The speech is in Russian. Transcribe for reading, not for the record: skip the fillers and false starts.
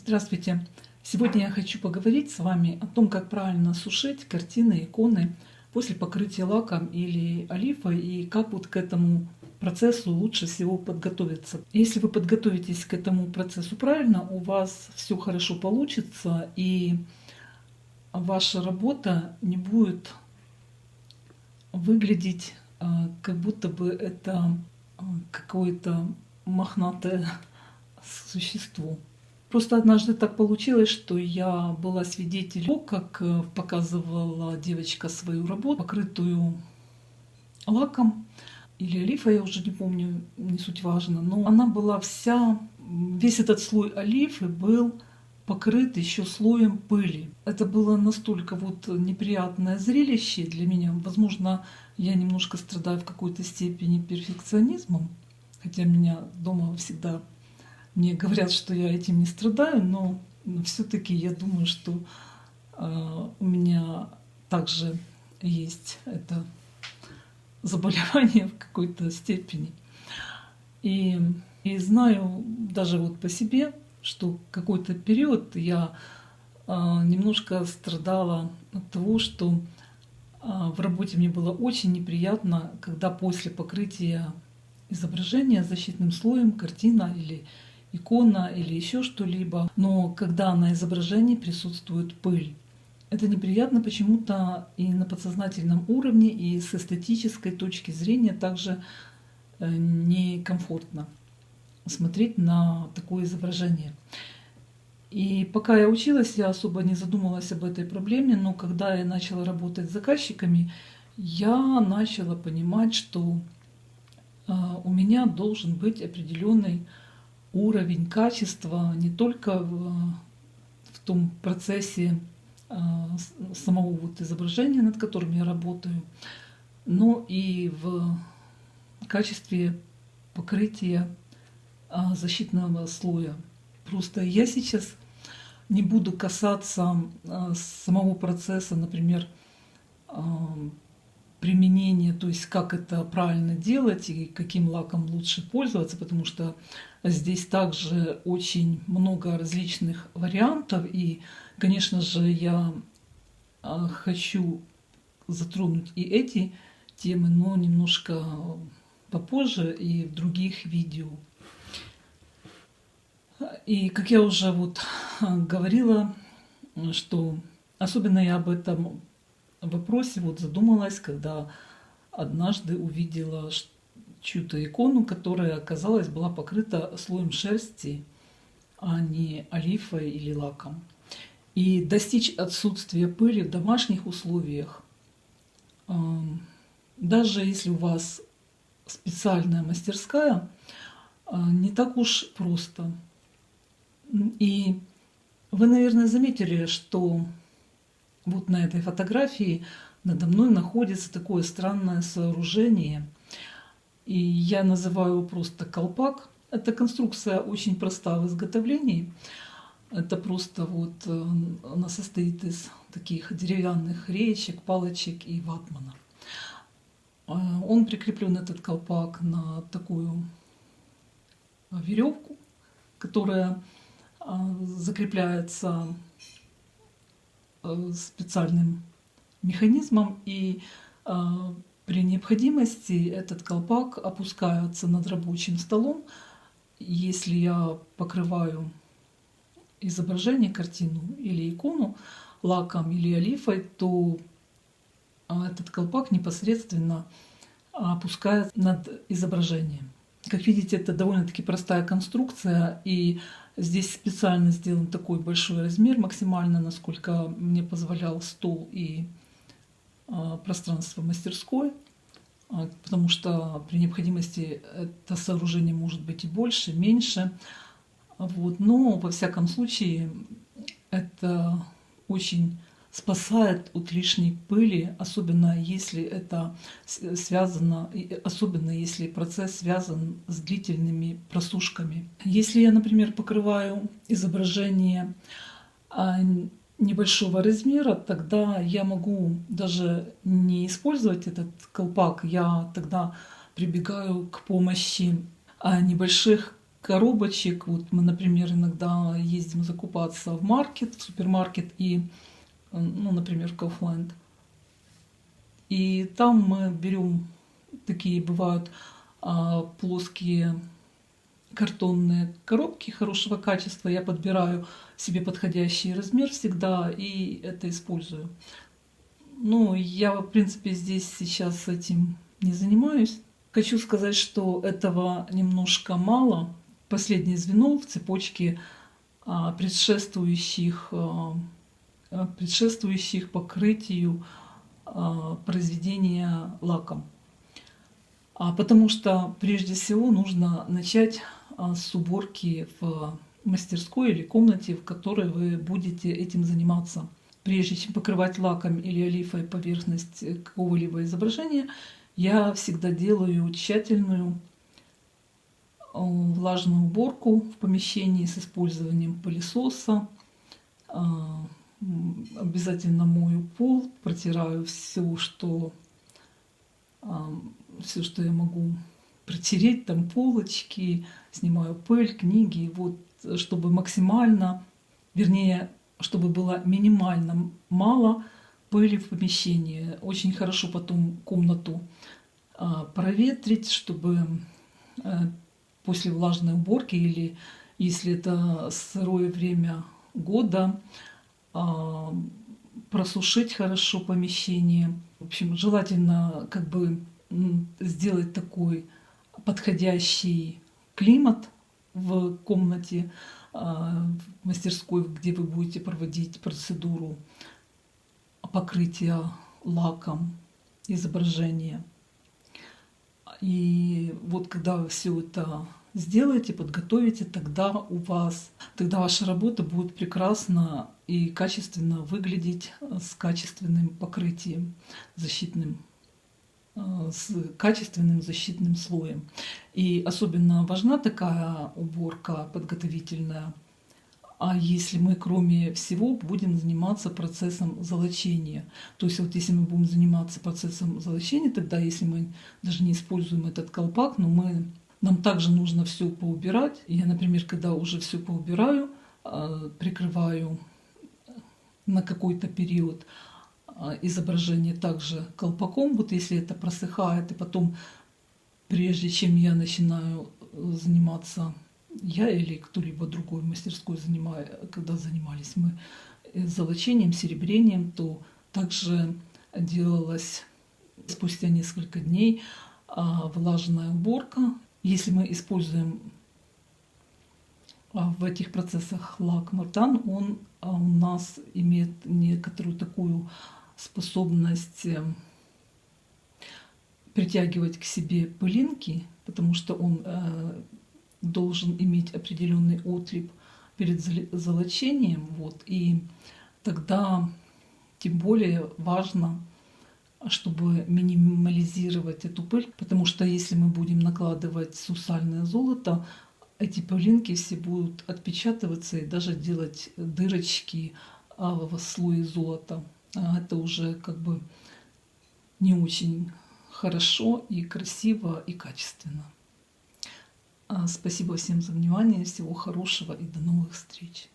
Здравствуйте! Сегодня я хочу поговорить с вами о том, как правильно сушить картины, иконы после покрытия лаком или олифой и как вот к этому процессу лучше всего подготовиться. Если вы подготовитесь к этому процессу правильно, у вас все хорошо получится и ваша работа не будет выглядеть как будто бы это какое-то мохнатое существо. Просто однажды так получилось, что я была свидетелем того, как показывала девочка свою работу, покрытую лаком или олифой, я уже не помню, не суть важно, но она была вся, весь этот слой олифы был покрыт еще слоем пыли. Это было настолько вот неприятное зрелище для меня. Возможно, я немножко страдаю в какой-то степени перфекционизмом, хотя меня дома всегда мне говорят, что я этим не страдаю, но все-таки я думаю, что у меня также есть это заболевание в какой-то степени. И знаю даже вот по себе, что какой-то период я немножко страдала от того, что в работе мне было очень неприятно, когда после покрытия изображения защитным слоем картина или икона или еще что-либо, но когда на изображении присутствует пыль. Это неприятно почему-то и на подсознательном уровне, и с эстетической точки зрения также некомфортно смотреть на такое изображение. И пока я училась, я особо не задумывалась об этой проблеме, но когда я начала работать с заказчиками, я начала понимать, что у меня должен быть определенный уровень качества не только в том процессе самого вот изображения, над которым я работаю, но и в качестве покрытия защитного слоя. Просто я сейчас не буду касаться самого процесса, например, применения, то есть как это правильно делать и каким лаком лучше пользоваться, потому что здесь также очень много различных вариантов. И, конечно же, я хочу затронуть и эти темы, но немножко попозже и в других видео. И как я уже вот говорила, что особенно я об этом вопросе вот задумалась, когда однажды увидела чью-то икону, которая, оказалось, была покрыта слоем шерсти, а не олифой или лаком. И достичь отсутствия пыли в домашних условиях, даже если у вас специальная мастерская, не так уж просто. И вы, наверное, заметили, что вот на этой фотографии надо мной находится такое странное сооружение. И я называю его просто колпак. Эта конструкция очень проста в изготовлении. Это просто вот она состоит из таких деревянных реечек, палочек и ватмана. Он прикреплен, этот колпак, на такую веревку, которая закрепляется специальным механизмом, и при необходимости этот колпак опускается над рабочим столом. Если я покрываю изображение, картину или икону лаком или олифой, то этот колпак непосредственно опускается над изображением. Как видите, это довольно-таки простая конструкция, и здесь специально сделан такой большой размер, максимально, насколько мне позволял стол и пространство мастерской, потому что при необходимости это сооружение может быть и больше, меньше. Вот. Но, во всяком случае, это очень спасает от лишней пыли, особенно если это связано, особенно если процесс связан с длительными просушками. Если я, например, покрываю изображение небольшого размера, тогда я могу даже не использовать этот колпак, я тогда прибегаю к помощи небольших коробочек. Вот мы, например, иногда ездим закупаться в маркет, в супермаркет и, ну, например, в Kaufland. И там мы берем такие, бывают плоские картонные коробки хорошего качества. Я подбираю себе подходящий размер всегда и это использую. Ну, я, в принципе, здесь сейчас этим не занимаюсь. Хочу сказать, что этого немножко мало. Последнее звено в цепочке предшествующих покрытию произведения лаком. Потому что прежде всего нужно начать с уборки в мастерской или комнате, в которой вы будете этим заниматься. Прежде чем покрывать лаком или олифой поверхность какого-либо изображения, я всегда делаю тщательную влажную уборку в помещении с использованием пылесоса. Обязательно мою пол, протираю все, что я могу протереть, там полочки, снимаю пыль, книги, вот, чтобы максимально, вернее, чтобы было минимально мало пыли в помещении. Очень хорошо потом комнату проветрить, чтобы после влажной уборки или если это сырое время года, просушить хорошо помещение. В общем, желательно как бы сделать такой подходящий климат в комнате, в мастерской, где вы будете проводить процедуру покрытия лаком изображения. И вот когда вы все это сделаете, подготовите, тогда ваша работа будет прекрасно и качественно выглядеть с качественным покрытием защитным, с качественным защитным слоем. И особенно важна такая уборка подготовительная, если мы, кроме всего, будем заниматься процессом золочения. То есть вот если мы будем заниматься процессом золочения, тогда если мы даже не используем этот колпак, но нам также нужно все поубирать. Я, например, когда уже все поубираю, прикрываю на какой-то период изображение также колпаком. Вот если это просыхает, и потом, прежде чем я начинаю заниматься, я или кто-либо другой в мастерской, когда занимались мы золочением, серебрением, то также делалась спустя несколько дней влажная уборка. Если мы используем в этих процессах лак Мартан, он у нас имеет некоторую такую способность притягивать к себе пылинки, потому что он должен иметь определенный отлип перед золочением. Вот, и тогда тем более важно, чтобы минимализировать эту пыль, потому что если мы будем накладывать сусальное золото, эти пылинки все будут отпечатываться и даже делать дырочки в слое золота. Это уже как бы не очень хорошо и красиво и качественно. Спасибо всем за внимание, всего хорошего и до новых встреч.